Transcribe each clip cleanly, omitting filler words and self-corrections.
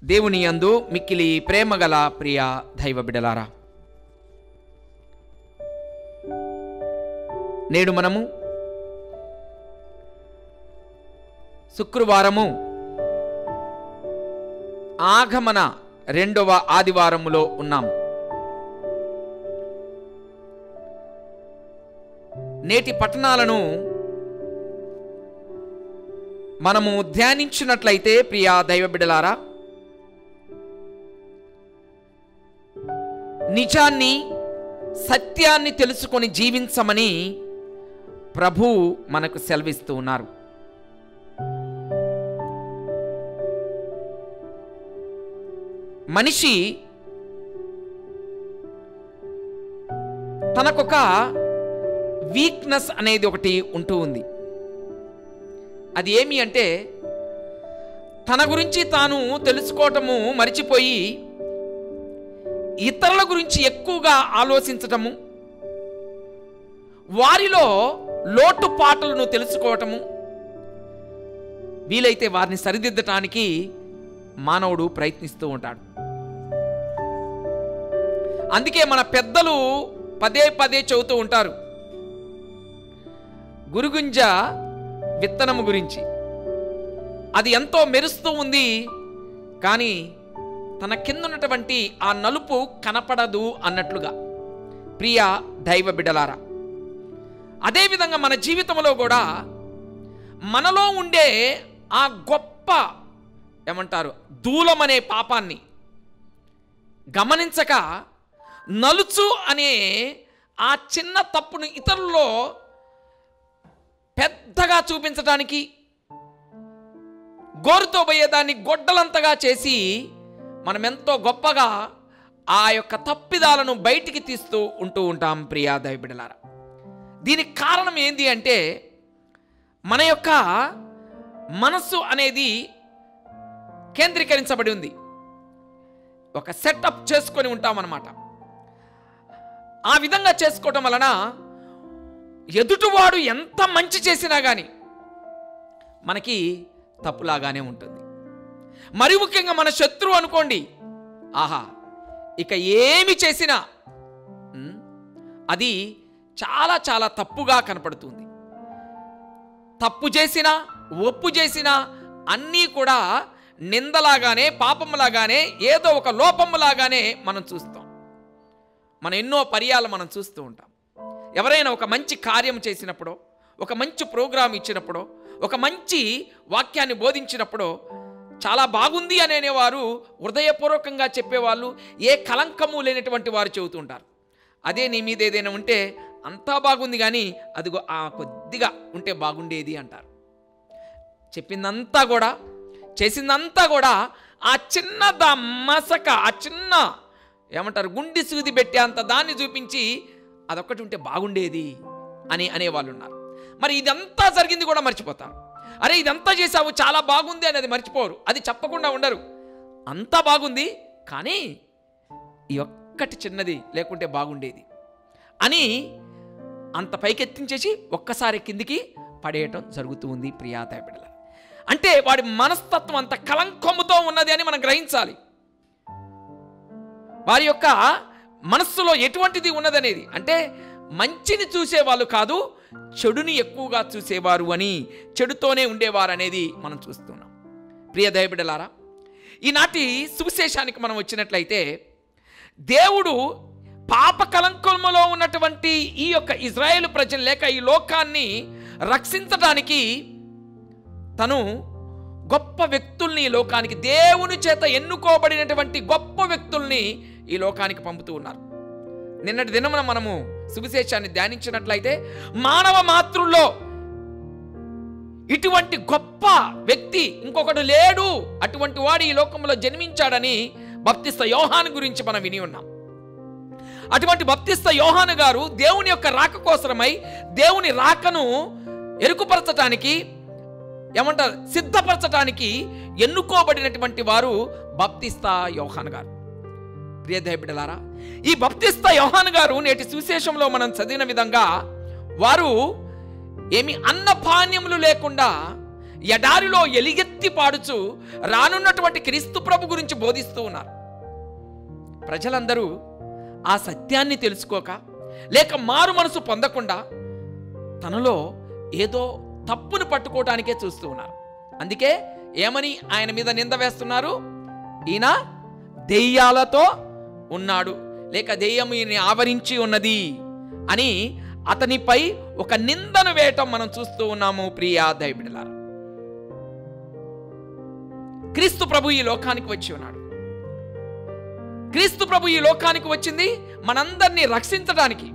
దేవుని యందు మిక్కిలి ప్రేమగల ప్రియ దైవ బిడ్డలారా, నేడు మనము శుక్రవారము ఆగమన 2వ ఆదివారములో ఉన్నాం. నేటి పట్టణాలను మనము ధ్యానించినట్లయితే ప్రియ దైవ బిడ్డలారా, నిజాన్ని సత్యాన్ని తెలుసుకొని జీవించమని ప్రభు మనకు సెలవిస్తూ ఉన్నారు. మనిషి తనకొక వీక్నెస్ అనేది ఒకటి ఉంటూ ఉంది. అది ఏమి అంటే, తన గురించి తాను తెలుసుకోవటము మరిచిపోయి ఇతరుల గురించి ఎక్కువగా ఆలోచించటము, వారిలో లోటుపాటులను తెలుసుకోవటము, వీలైతే వారిని సరిదిద్దటానికి మానవుడు ప్రయత్నిస్తూ ఉంటాడు. అందుకే మన పెద్దలు పదే పదే చెబుతూ ఉంటారు గురుగుంజ విత్తనము గురించి. అది ఎంతో మెరుస్తూ ఉంది, కానీ తన కింద ఉన్నటువంటి ఆ నలుపు కనపడదు అన్నట్లుగా. ప్రియ దైవ బిడ్డలారా, అదేవిధంగా మన జీవితంలో కూడా మనలో ఉండే ఆ గొప్ప ఏమంటారు దూలమనే పాపాన్ని గమనించక నలుచు అనే ఆ చిన్న తప్పును ఇతరుల్లో పెద్దగా చూపించడానికి, గోరుతో పోయేదాన్ని గొడ్డలంతగా చేసి మనం ఎంతో గొప్పగా ఆ యొక్క తప్పిదాలను బయటికి తీస్తూ ఉంటూ ఉంటాం. ప్రియా దైవ బిడ్డలారా, దీనికి కారణం ఏంది అంటే, మన యొక్క మనస్సు అనేది కేంద్రీకరించబడి ఉంది. ఒక సెటప్ చేసుకొని ఉంటామన్నమాట. ఆ విధంగా చేసుకోవటం వలన ఎదుటివాడు ఎంత మంచి చేసినా కానీ మనకి తప్పులాగానే ఉంటుంది. మరి ముఖ్యంగా మన శత్రువు అనుకోండి, ఆహా ఇక ఏమి చేసినా అది చాలా చాలా తప్పుగా కనపడుతుంది. తప్పు చేసినా ఒప్పు చేసినా అన్నీ కూడా నిందలాగానే, పాపములాగానే, ఏదో ఒక లోపములాగానే మనం చూస్తాం. మనం ఎన్నో పర్యాలు మనం చూస్తూ ఉంటాం. ఎవరైనా ఒక మంచి కార్యం చేసినప్పుడో, ఒక మంచి ప్రోగ్రాం ఇచ్చినప్పుడో, ఒక మంచి వాక్యాన్ని బోధించినప్పుడో చాలా బాగుంది అనేవారు, హృదయపూర్వకంగా చెప్పేవాళ్ళు, ఏ కలంకము లేనటువంటి వారు చెబుతుంటారు. అదే నీ మీద ఏదైనా ఉంటే అంతా బాగుంది, కానీ అదిగో ఆ కొద్దిగా ఉంటే బాగుండేది అంటారు. చెప్పిందంతా కూడా, చేసిందంతా కూడా ఆ చిన్న మసక, ఆ చిన్న ఏమంటారు గుండి సూది పెట్టే అంత దాన్ని చూపించి అదొక్కటి ఉంటే బాగుండేది అని అనేవాళ్ళు ఉన్నారు. మరి ఇదంతా జరిగింది కూడా మర్చిపోతారు. అరే ఇదంతా చేసావు చాలా బాగుంది అనేది మర్చిపోరు. అది చెప్పకుండా ఉండరు. అంతా బాగుంది, కానీ ఈ ఒక్కటి చిన్నది లేకుంటే బాగుండేది అని అంత పైకెత్తించేసి ఒక్కసారి కిందికి పడేయటం జరుగుతూ ఉంది. ప్రియాదయ బిడ్డల, అంటే వాడి మనస్తత్వం అంత కలంకముతో ఉన్నది అని మనం గ్రహించాలి. వారి యొక్క మనస్సులో ఎటువంటిది ఉన్నదనేది, అంటే మంచిని చూసేవాళ్ళు కాదు, చెడుని ఎక్కువగా చూసేవారు అని, చెడుతోనే ఉండేవారు అనేది మనం చూస్తున్నాం. ప్రియ దైవబిడ్డలారా, ఈనాటి సువిశేషానికి మనం వచ్చినట్లయితే, దేవుడు పాప కలంకములో ఉన్నటువంటి ఈ యొక్క ఇజ్రాయేలు ప్రజలు లేక ఈ లోకాన్ని రక్షించడానికి తను గొప్ప వ్యక్తుల్ని ఈ లోకానికి, దేవుని చేత ఎన్నుకోబడినటువంటి గొప్ప వ్యక్తుల్ని ఈ లోకానికి పంపుతూ ఉన్నారు. నిన్నటి దినమున మనము సువిశేషాన్ని ధ్యానించినట్లయితే, మానవ మాతృల్లో ఇటువంటి గొప్ప వ్యక్తి ఇంకొకడు లేడు, అటువంటి వాడు ఈ లోకంలో జన్మించాడని బప్తిస్త యోహాను గురించి మనం విని ఉన్నాం. అటువంటి బప్తిస్త యోహాను గారు దేవుని యొక్క రాక కోసమై, దేవుని రాకను ఎరుకుపరచటానికి ఏమంటారు సిద్ధపరచటానికి ఎన్నుకోబడినటువంటి వారు బప్తిస్త యోహాను గారు. ప్రియ దైవబిడ్డలారా, ఈ బప్తిస్త యోహాను గారు నేటి సువిశేషంలో మనం చదివిన విధంగా వారు ఏమి అన్నపానీయములు లేకుండా ఎడారిలో ఎలిగెత్తి పాడుచు రానున్నటువంటి క్రీస్తు ప్రభు గురించి బోధిస్తూ ఉన్నారు. ప్రజలందరూ ఆ సత్యాన్ని తెలుసుకోక, లేక మారు మనసు పొందకుండా తనలో ఏదో తప్పును పట్టుకోవటానికే చూస్తూ ఉన్నారు. అందుకే ఏమని ఆయన మీద నింద వేస్తున్నారు? ఈయన దెయ్యాలతో ఉన్నాడు, లేక దెయ్యం ఈయన్ని ఆవరించి ఉన్నది అని అతనిపై ఒక నిందను వేయటం మనం చూస్తూ ఉన్నాము. ప్రియా దైవబిడ్డలారా, క్రీస్తు ప్రభు ఈ లోకానికి వచ్చి ఉన్నాడు. క్రీస్తు ప్రభు ఈ లోకానికి వచ్చింది మనందరినీ రక్షించడానికి.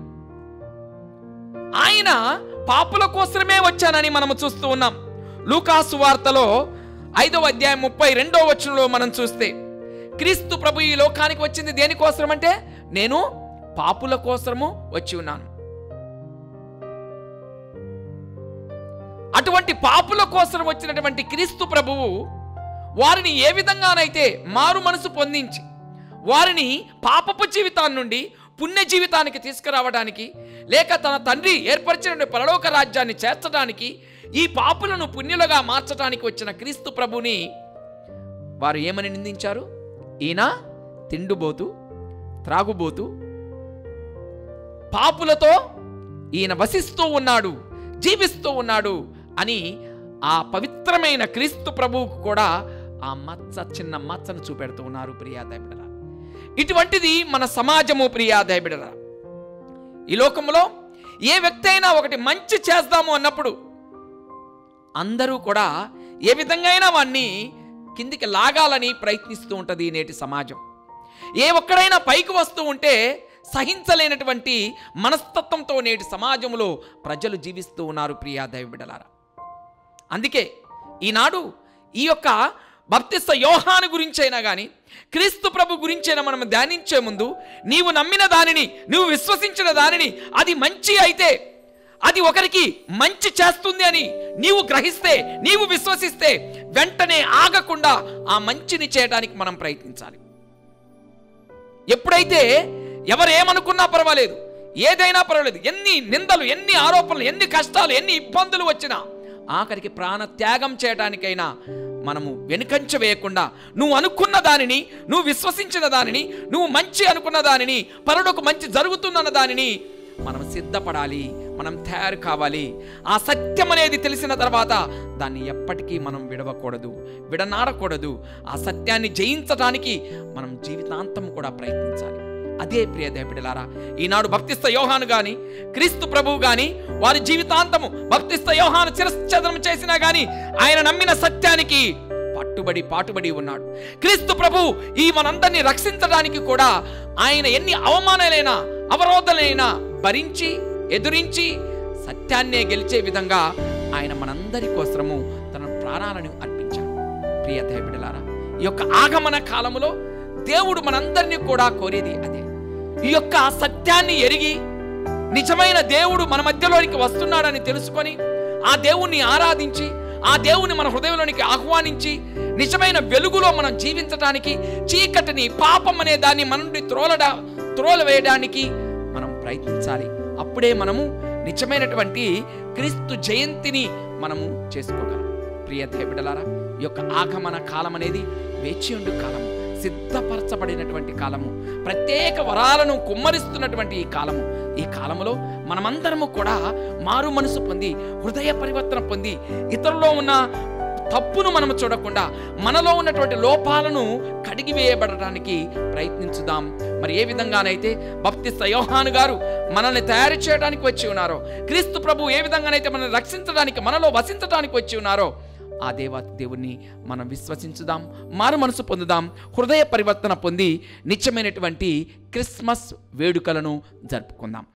ఆయన పాపుల కోసమే వచ్చానని మనము చూస్తూ ఉన్నాం. లూకా సువార్తలో 5వ అధ్యాయం 32వ వచనంలో మనం చూస్తే, క్రీస్తు ప్రభు ఈ లోకానికి వచ్చింది దేనికోసం అంటే, నేను పాపుల కోసము వచ్చి ఉన్నాను. అటువంటి పాపుల కోసం వచ్చినటువంటి క్రీస్తు ప్రభువు వారిని ఏ విధంగానైతే మారు మనసు పొందించి వారిని పాపపు జీవితాన్ని నుండి పుణ్య జీవితానికి తీసుకురావడానికి, లేక తన తండ్రి ఏర్పరిచిన పరలోక రాజ్యాన్ని చేర్చడానికి, ఈ పాపులను పుణ్యులుగా మార్చడానికి వచ్చిన క్రీస్తు ప్రభుని వారు ఏమని నిందించారు? ఈయన తిండుబోతు, త్రాగుబోతు, పాపులతో ఈయన వసిస్తూ ఉన్నాడు, జీవిస్తూ ఉన్నాడు అని ఆ పవిత్రమైన క్రీస్తు ప్రభువుకు కూడా ఆ చిన్న మచ్చను చూపెడుతూ ఉన్నారు. ప్రియా దైవబిడ్డలారా, ఇటువంటిది మన సమాజము. ప్రియా దైవబిడ్డలారా, ఈ లోకంలో ఏ వ్యక్తి అయినా ఒకటి మంచి చేద్దాము అన్నప్పుడు అందరూ కూడా ఏ విధంగా వాడిని కిందికి లాగాలని ప్రయత్నిస్తూ ఉంటుంది నేటి సమాజం. ఏ ఒక్కడైనా పైకి వస్తూ ఉంటే సహించలేనటువంటి మనస్తత్వంతో నేటి సమాజంలో ప్రజలు జీవిస్తూ ఉన్నారు. ప్రియా దైవబిడ్డలారా, అందుకే ఈనాడు ఈ యొక్క బాప్తిస్మ యోహాను గురించైనా కానీ, క్రీస్తు ప్రభు గురించైనా మనం ధ్యానించే ముందు, నీవు నమ్మిన దానిని, నువ్వు విశ్వసించిన దానిని, అది మంచి అయితే, అది ఒకరికి మంచి చేస్తుంది అని నీవు గ్రహిస్తే, నీవు విశ్వసిస్తే, వెంటనే ఆగకుండా ఆ మంచిని చేయడానికి మనం ప్రయత్నించాలి. ఎప్పుడైతే ఎవరేమనుకున్నా పర్వాలేదు, ఏదైనా పర్వాలేదు, ఎన్ని నిందలు, ఎన్ని ఆరోపణలు, ఎన్ని కష్టాలు, ఎన్ని ఇబ్బందులు వచ్చినా ఆఖరికి ప్రాణ త్యాగం చేయడానికైనా మనము వెనుకంచ వేయకుండా, నువ్వు అనుకున్న దానిని, నువ్వు విశ్వసించిన దానిని, నువ్వు మంచి అనుకున్న దానిని, పరులకు మంచి జరుగుతున్న దానిని మనం సిద్ధపడాలి, మనం తయారు కావాలి. ఆ సత్యం అనేది తెలిసిన తర్వాత దాన్ని ఎప్పటికీ మనం విడవకూడదు, విడనాడకూడదు. ఆ సత్యాన్ని జయించడానికి మనం జీవితాంతం కూడా ప్రయత్నించాలి. అదే ప్రియ దైవబిడ్డలారా, ఈనాడు బాప్తిస్మ యోహాను గాని, క్రీస్తు ప్రభువు గాని, వారి జీవితాంతము బాప్తిస్మ యోహాను శిరశ్ఛేదనం చేసినా గాని ఆయన నమ్మిన సత్యానికి పాటుబడి ఉన్నాడు. క్రీస్తు ప్రభువు ఈ మనందరినీ రక్షించడానికి కూడా ఆయన ఎన్ని అవమానాలైనా, అవరోధాలైనా భరించి, ఎదురించి సత్యాన్నే గెలిచే విధంగా ఆయన మనందరి కోసము తన ప్రాణాలను అర్పించాడు. ప్రియ దైవబిడ్డలారా, ఈ యొక్క ఆగమన కాలములో దేవుడు మనందరినీ కూడా కోరేది అదే. ఈ యొక్క సత్యాన్ని ఎరిగి నిజమైన దేవుడు మన మధ్యలోనికి వస్తున్నాడని తెలుసుకొని, ఆ దేవుణ్ణి ఆరాధించి, ఆ దేవుని మన హృదయంలోనికి ఆహ్వానించి, నిజమైన వెలుగులో మనం జీవించడానికి, చీకటిని, పాపం అనే దాన్ని మన నుండి త్రోలవేయడానికి మనం ప్రయత్నించాలి. అప్పుడే మనము నిజమైనటువంటి క్రీస్తు జయంతిని మనము చేసుకోగలం. ప్రియ దైవబిడ్డలారా, ఈ యొక్క ఆగమన కాలం అనేది వేచియుండు కాలము, సిద్ధపరచబడినటువంటి కాలము, ప్రత్యేక వరాలను కుమ్మరిస్తున్నటువంటి ఈ కాలము. ఈ కాలములో మనమందరము కూడా మారు మనసు పొంది, హృదయ పరివర్తన పొంది, ఇతరులో ఉన్న తప్పును మనము చూడకుండా మనలో ఉన్నటువంటి లోపాలను కడిగివేయబడడానికి ప్రయత్నించుదాం. మరి ఏ విధంగానైతే బాప్తిస్మ యోహాను గారు మనల్ని తయారు చేయడానికి వచ్చి ఉన్నారో, క్రీస్తు ప్రభు ఏ విధంగానైతే మనల్ని రక్షించడానికి, మనలో వసించడానికి వచ్చి ఉన్నారో, ఆ దేవుణ్ణి మనం విశ్వసించుదాం, మారు మనసు పొందుదాం, హృదయ పరివర్తన పొంది నిత్యమైనటువంటి క్రిస్మస్ వేడుకలను జరుపుకుందాం.